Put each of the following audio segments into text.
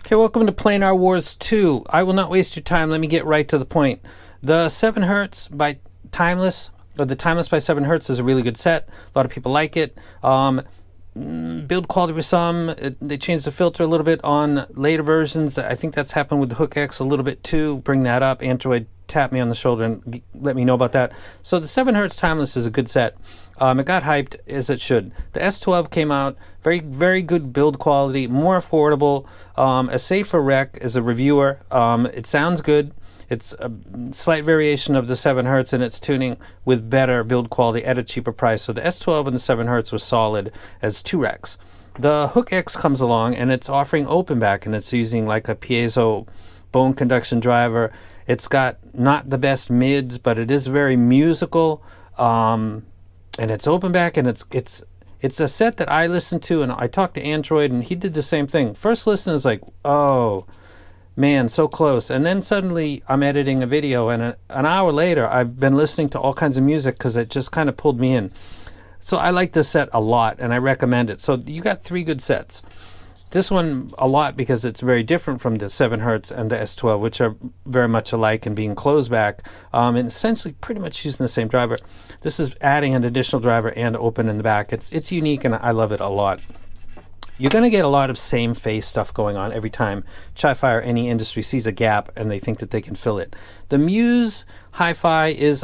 Okay, welcome to Planar Wars 2. I will not waste your time. Let me get right to the point. The 7 Hertz by Timeless, or the Timeless by 7 Hertz is a really good set. A lot of people like it. Build quality for some. They changed the filter a little bit on later versions. I think that's happened with the Hook X a little bit too. Bring that up. Android, tap me on the shoulder and let me know about that. So the 7 Hertz Timeless is a good set. It got hyped, as it should. The S12 came out, very, very good build quality, more affordable, a safer rec as a reviewer. It sounds good. It's a slight variation of the 7 Hertz in its tuning with better build quality at a cheaper price. So the S12 and the 7 Hertz were solid as 2 recs. The Hook X comes along and it's offering open back, and it's using like a piezo bone conduction driver. It's got not the best mids, but it is very musical. And it's open back, and it's a set that I listened to, and I talked to Android, and he did the same thing. First listen is like, oh man, so close. And then suddenly I'm editing a video, and an hour later I've been listening to all kinds of music because it just kind of pulled me in. So I like this set a lot, and I recommend it. So you got 3 good sets. This one a lot because it's very different from the 7 Hertz and the S12, which are very much alike and being closed back, and essentially pretty much using the same driver. This is adding an additional driver and open in the back. It's unique, and I love it a lot. You're going to get a lot of same face stuff going on every time Chi-Fi or any industry sees a gap and they think that they can fill it. The MUSE Hi-Fi is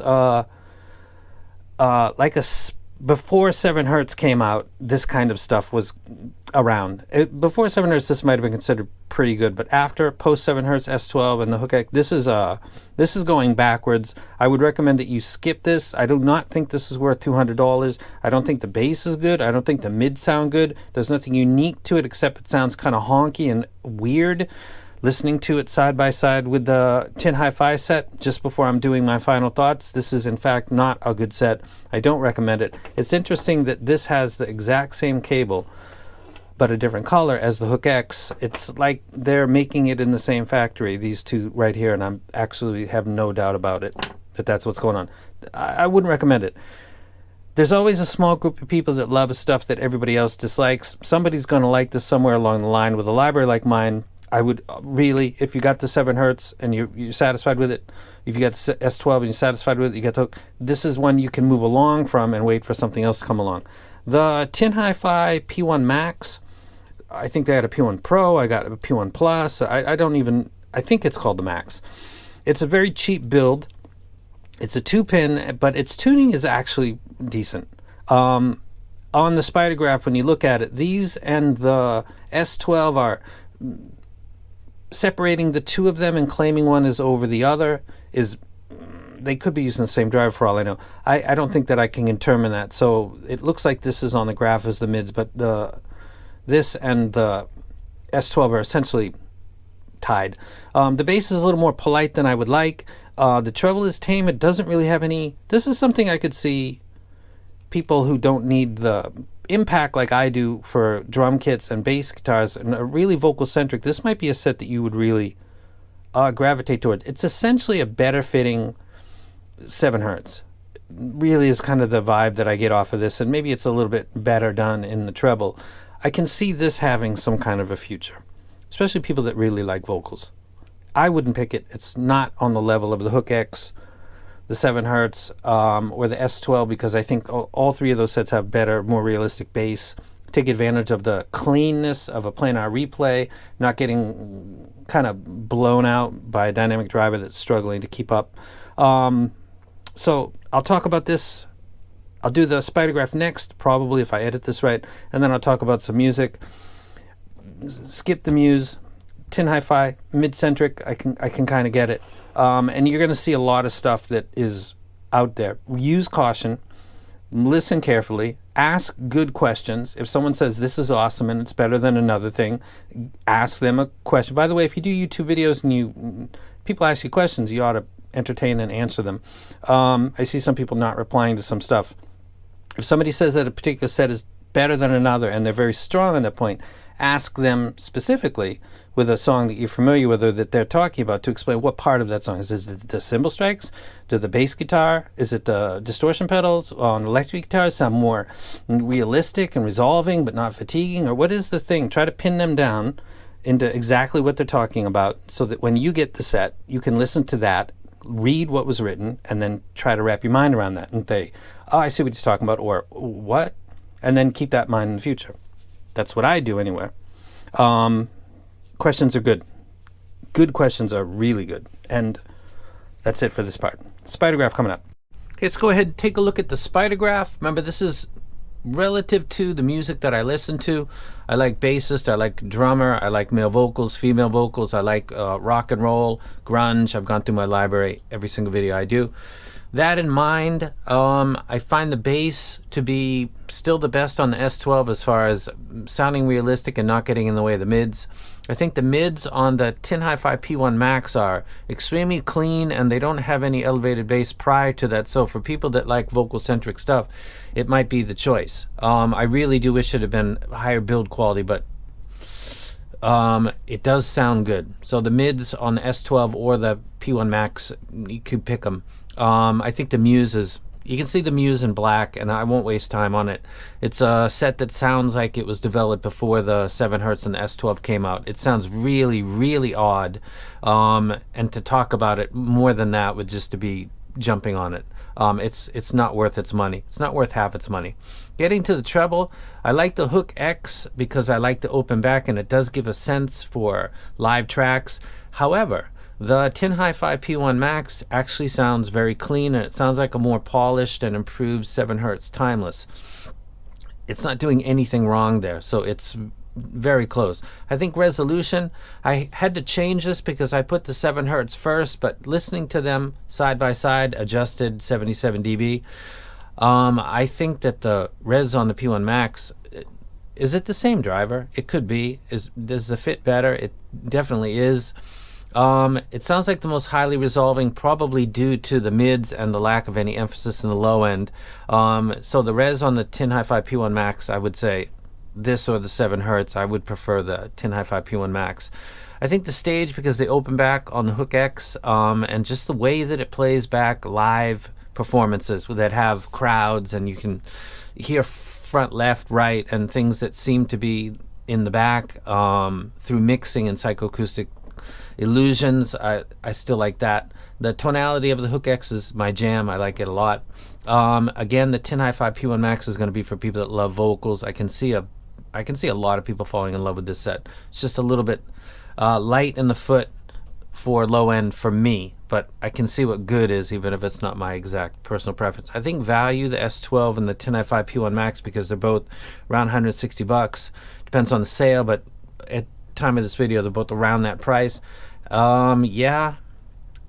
before 7 Hertz came out, this kind of stuff was around. Before 7 Hertz, this might have been considered pretty good, but after post 7 Hertz S12 and the Hook X, this is going backwards. I would recommend that you skip this. I do not think this is worth $200. I don't think the bass is good. I don't think the mids sound good. There's nothing unique to it except it sounds kind of honky and weird. Listening to it side by side with the Tinhifi set just before I'm doing my final thoughts, this is in fact not a good set. I don't recommend it. It's interesting that this has the exact same cable but a different color as the Hook X. It's like they're making it in the same factory, these two right here, and I actually have no doubt about it that that's what's going on. I wouldn't recommend it. There's always a small group of people that love stuff that everybody else dislikes. Somebody's going to like this somewhere along the line. With a library like mine, I would really, if you got the 7 Hertz and you're satisfied with it, if you got S12 and you're satisfied with it, you get the Hook, this is one you can move along from and wait for something else to come along. The Tinhifi P1 Max, I think they had a P1 Pro, I got a P1 Plus, I think it's called the Max. It's a very cheap build. It's a 2-pin, but its tuning is actually decent. On the Spider Graph, when you look at it, these and the S12 are separating the two of them and claiming one is over the other is, they could be using the same driver for all I know. I don't think that I can determine that. So it looks like this is on the graph as the mids, but this and the S12 are essentially tied. The bass is a little more polite than I would like. The treble is tame. It doesn't really have any. This is something I could see people who don't need the impact like I do for drum kits and bass guitars and are really vocal centric. This might be a set that you would really gravitate toward. It's essentially a better fitting 7 Hertz. Really is kind of the vibe that I get off of this, and maybe it's a little bit better done in the treble. I can see this having some kind of a future, especially people that really like vocals. I wouldn't pick it. It's not on the level of the Hook X, the 7 Hertz, or the S12, because I think all 3 of those sets have better, more realistic bass. Take advantage of the cleanness of a planar replay, not getting kind of blown out by a dynamic driver that's struggling to keep up. So I'll talk about this. I'll do the Spider Graph next, probably, if I edit this right, and then I'll talk about some music. Skip the MUSE. Tinhifi, mid-centric, I can kind of get it. And you're going to see a lot of stuff that is out there. Use caution. Listen carefully. Ask good questions. If someone says this is awesome and it's better than another thing, ask them a question. By the way, if you do YouTube videos and people ask you questions, you ought to entertain and answer them. I see some people not replying to some stuff. If somebody says that a particular set is better than another and they're very strong on that point, ask them specifically with a song that you're familiar with or that they're talking about to explain what part of that song. Is it the cymbal strikes? Do the bass guitar? Is it the distortion pedals on electric guitars sound more realistic and resolving but not fatiguing? Or what is the thing? Try to pin them down into exactly what they're talking about, so that when you get the set, you can listen to that, read what was written, and then try to wrap your mind around that and say, oh, I see what he's talking about, or what, and then keep that in mind in the future. That's what I do anyway. Questions are good. Good questions are really good. And that's it for this part. Spider graph coming up. Okay, let's go ahead and take a look at the spider graph. Remember, this is relative to the music that I listen to. I like bassist, I like drummer, I like male vocals, female vocals, I like rock and roll, grunge. I've gone through my library, every single video I do. That in mind, I find the bass to be still the best on the S12 as far as sounding realistic and not getting in the way of the mids. I think the mids on the Tinhifi P1 Max are extremely clean, and they don't have any elevated bass prior to that. So for people that like vocal-centric stuff, it might be the choice. I really do wish it had been higher build quality, but it does sound good. So the mids on the S12 or the P1 Max, you could pick them. I think the MUSE is, you can see the MUSE in black, and I won't waste time on it. It's a set that sounds like it was developed before the 7 Hz and the S12 came out. It sounds really, really odd. And to talk about it more than that would just to be jumping on it. It's not worth its money. It's not worth half its money. Getting to the treble, I like the Hook X because I like the open back, and it does give a sense for live tracks. However, the Tinhifi P1 Max actually sounds very clean, and it sounds like a more polished and improved 7 Hz timeless. It's not doing anything wrong there, so it's very close. I think resolution, I had to change this because I put the 7 Hz first, but listening to them side by side, adjusted 77 dB, I think that the res on the P1 Max, is it the same driver? It could be. Does the fit better? It definitely is. It sounds like the most highly resolving, probably due to the mids and the lack of any emphasis in the low end. So the res on the Tinhifi P1 Max, I would say this or the 7 Hz. I would prefer the Tinhifi P1 Max. I think the stage, because they open back on the Hook X, and just the way that it plays back live performances that have crowds, and you can hear front, left, right, and things that seem to be in the back through mixing and psychoacoustic illusions. I still like that. The tonality of the Hook X is my jam. I like it a lot. Again, the Tinhifi P1 Max is going to be for people that love vocals. I can see a lot of people falling in love with this set. It's just a little bit light in the foot for low end for me, but I can see what good is, even if it's not my exact personal preference. I think value, the S12 and the Tinhifi P1 Max, because they're both around $160. Depends on the sale, but at time of this video they're both around that price. Yeah,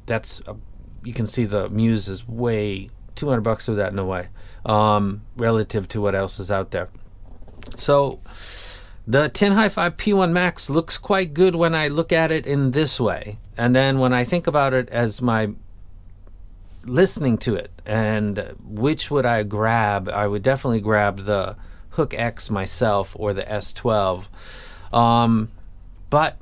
that's you can see the MUSE is way $200 of that, no way, relative to what else is out there. So the Tinhifi P1 Max looks quite good when I look at it in this way, and then when I think about it as my listening to it and which would I grab, I would definitely grab the Hook X myself or the S12. But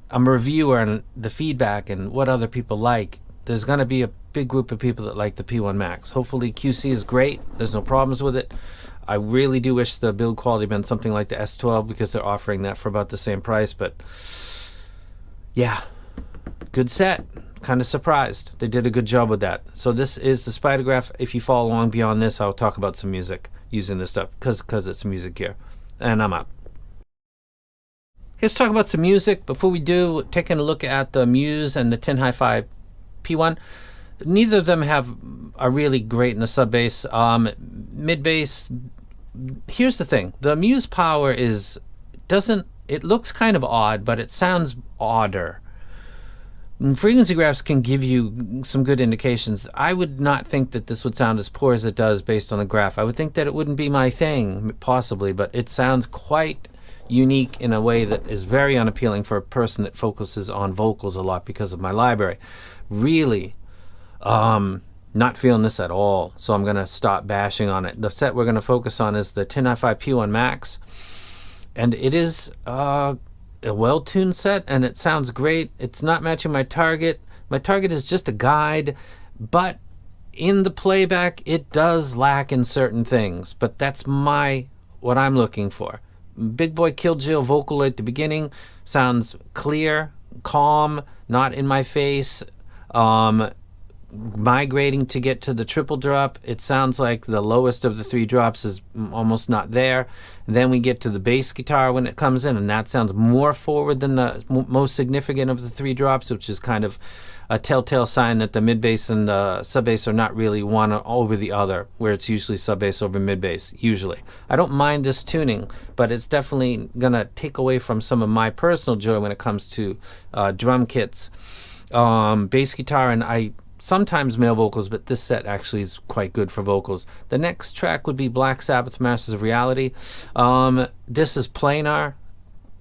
I'm a reviewer, and the feedback and what other people like, there's going to be a big group of people that like the P1 Max. Hopefully QC is great. There's no problems with it. I really do wish the build quality had been something like the S12, because they're offering that for about the same price. But yeah, good set. Kind of surprised. They did a good job with that. So this is the spider graph. If you follow along beyond this, I'll talk about some music using this stuff because it's music gear. And I'm out. Let's talk about some music. Before we do, taking a look at the MUSE and the Tinhifi P1. Neither of them are really great in the sub bass. Mid bass. Here's the thing: the MUSE power it looks kind of odd, but it sounds odder. And frequency graphs can give you some good indications. I would not think that this would sound as poor as it does based on the graph. I would think that it wouldn't be my thing, possibly, but it sounds quite unique in a way that is very unappealing for a person that focuses on vocals a lot because of my library. Really not feeling this at all, so I'm going to stop bashing on it. The set we're going to focus on is the Tinhifi P1 Max, and it is a well-tuned set, and it sounds great. It's not matching my target. My target is just a guide, but in the playback it does lack in certain things, but that's what I'm looking for. Big Boy Killjill vocal at the beginning sounds clear, calm, not in my face. Migrating to get to the triple drop, it sounds like the lowest of the 3 drops is almost not there. And then we get to the bass guitar when it comes in, and that sounds more forward than the most significant of the 3 drops, which is kind of a telltale sign that the mid bass and the sub bass are not really one over the other, where it's usually sub bass over mid bass. Usually, I don't mind this tuning, but it's definitely gonna take away from some of my personal joy when it comes to drum kits, bass guitar, and I sometimes male vocals, but this set actually is quite good for vocals. The next track would be Black Sabbath, Masters of Reality. This is planar,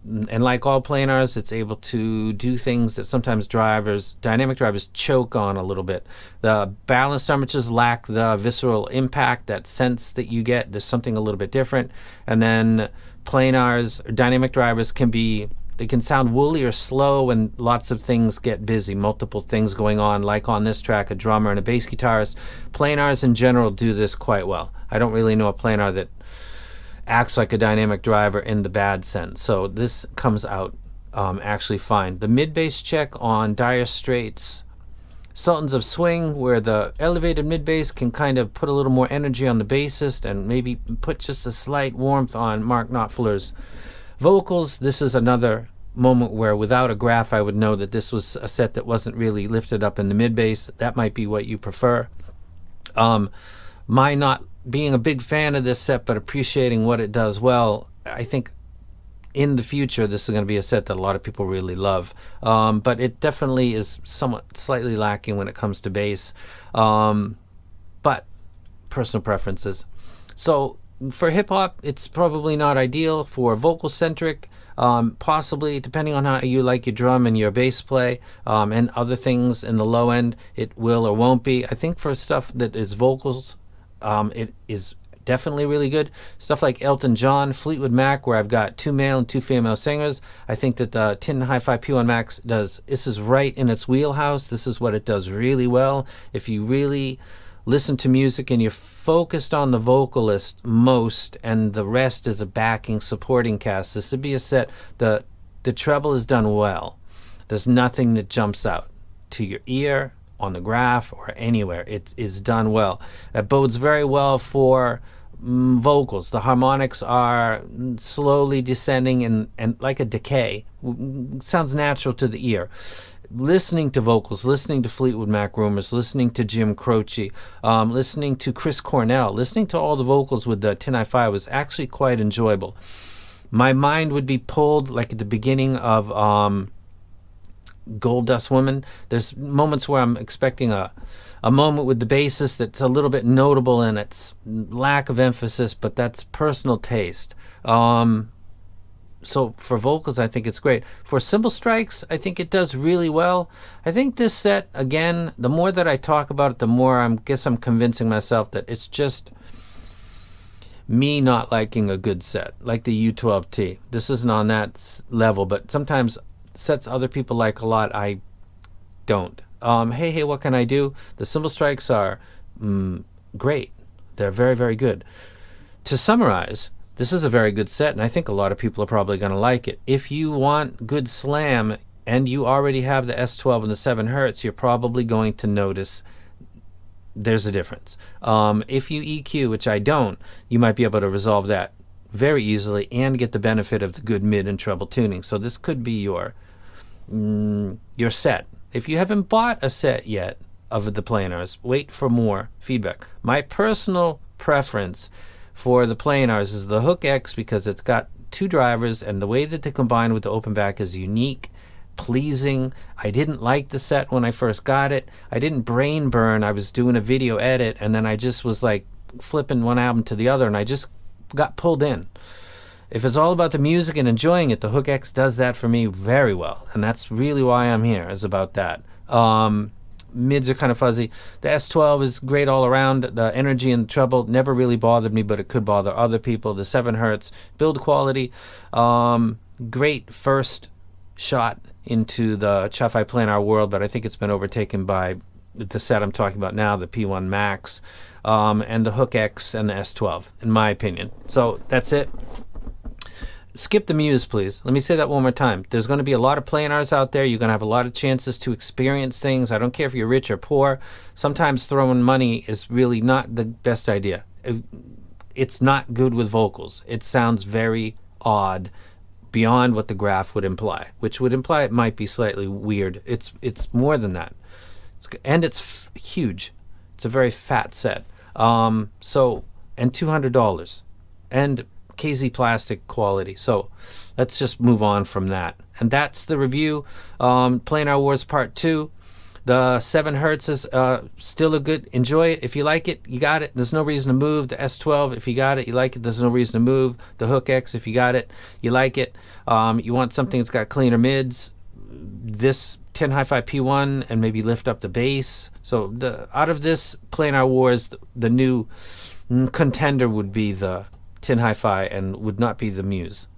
and like all planars, it's able to do things that sometimes dynamic drivers choke on a little bit. The balanced armatures lack the visceral impact, that sense that you get. There's something a little bit different. And then planars, dynamic drivers they can sound woolly or slow when lots of things get busy, multiple things going on, like on this track, a drummer and a bass guitarist. Planars in general do this quite well. I don't really know a planar that acts like a dynamic driver in the bad sense. So this comes out actually fine. The mid-bass check on Dire Straits' Sultans of Swing, where the elevated mid-bass can kind of put a little more energy on the bassist and maybe put just a slight warmth on Mark Knopfler's vocals. This is another moment where without a graph I would know that this was a set that wasn't really lifted up in the mid-bass. That might be what you prefer. My not being a big fan of this set but appreciating what it does well, I think in the future this is going to be a set that a lot of people really love. But it definitely is slightly lacking when it comes to bass. But personal preferences. So for hip-hop, it's probably not ideal. For vocal-centric, possibly, depending on how you like your drum and your bass play, and other things in the low end, it will or won't be. I think for stuff that is vocals, it is definitely really good. Stuff like Elton John, Fleetwood Mac, where I've got 2 male and 2 female singers. I think that the Tinhifi P1 Max this is right in its wheelhouse. This is what it does really well. If you really listen to music and you're focused on the vocalist most and the rest is a backing supporting cast, this would be a set. The treble is done well. There's nothing that jumps out to your ear on the graph or anywhere. It is done well. That bodes very well for vocals. The harmonics are slowly descending and like a decay. Sounds natural to the ear. Listening to vocals, listening to Fleetwood Mac Rumors, listening to Jim Croce, listening to Chris Cornell, listening to all the vocals with the Tinhifi was actually quite enjoyable. My mind would be pulled, like at the beginning of Gold Dust Woman. There's moments where I'm expecting a moment with the bassist that's a little bit notable in its lack of emphasis, but that's personal taste. So for vocals, I think it's great. For cymbal strikes, I think it does really well. I think this set, again, the more that I talk about it, the more I'm convincing myself that it's just me not liking a good set, like the U12T. This isn't on that level, but sometimes sets other people like a lot, I don't. Hey, what can I do? The cymbal strikes are great. They're very, very good. To summarize, this is a very good set, and I think a lot of people are probably going to like it. If you want good slam and you already have the S12 and the 7 Hz, you're probably going to notice there's a difference. If you EQ, which I don't, you might be able to resolve that very easily and get the benefit of the good mid and treble tuning. So this could be your set. If you haven't bought a set yet of the planars, wait for more feedback. My personal preference for the planars is the Hook X, because it's got 2 drivers and the way that they combine with the open back is unique, pleasing. I didn't like the set when I first got it. I didn't brain burn. I was doing a video edit and then I just was like flipping one album to the other and I just got pulled in. If it's all about the music and enjoying it, the Hook X does that for me very well, and that's really why I'm here, is about that. Mids are kind of fuzzy. The S12 is great all around. The energy and the treble never really bothered me, but it could bother other people. The 7 Hz build quality, great first shot into the Chi-Fi planar world, but I think it's been overtaken by the set I'm talking about now, the P1 Max, and the Hook X and the S12, in my opinion. So that's it. skip the MUSE, please. Let me say that one more time. There's going to be a lot of Planars out there. You're going to have a lot of chances to experience things. I don't care if you're rich or poor. Sometimes throwing money is really not the best idea. It's not good with vocals. It sounds very odd, beyond what the graph would imply, which would imply it might be slightly weird. It's more than that. And it's huge. It's a very fat set. And $200. And KZ plastic quality. So let's just move on from that. And that's the review. Planar Wars Part 2. The 7 hertz is still a good, enjoy it. If you like it, you got it. There's no reason to move. The S12, if you got it, you like it. There's no reason to move. The Hook X, if you got it, you like it. You want something that's got cleaner mids. This Tinhifi P1 and maybe lift up the bass. So out of this Planar Wars, the new contender would be the Tinhifi and would not be the MUSE.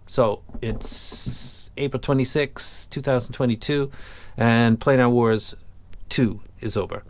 So it's April 26, 2022, and Planar Wars 2 is over.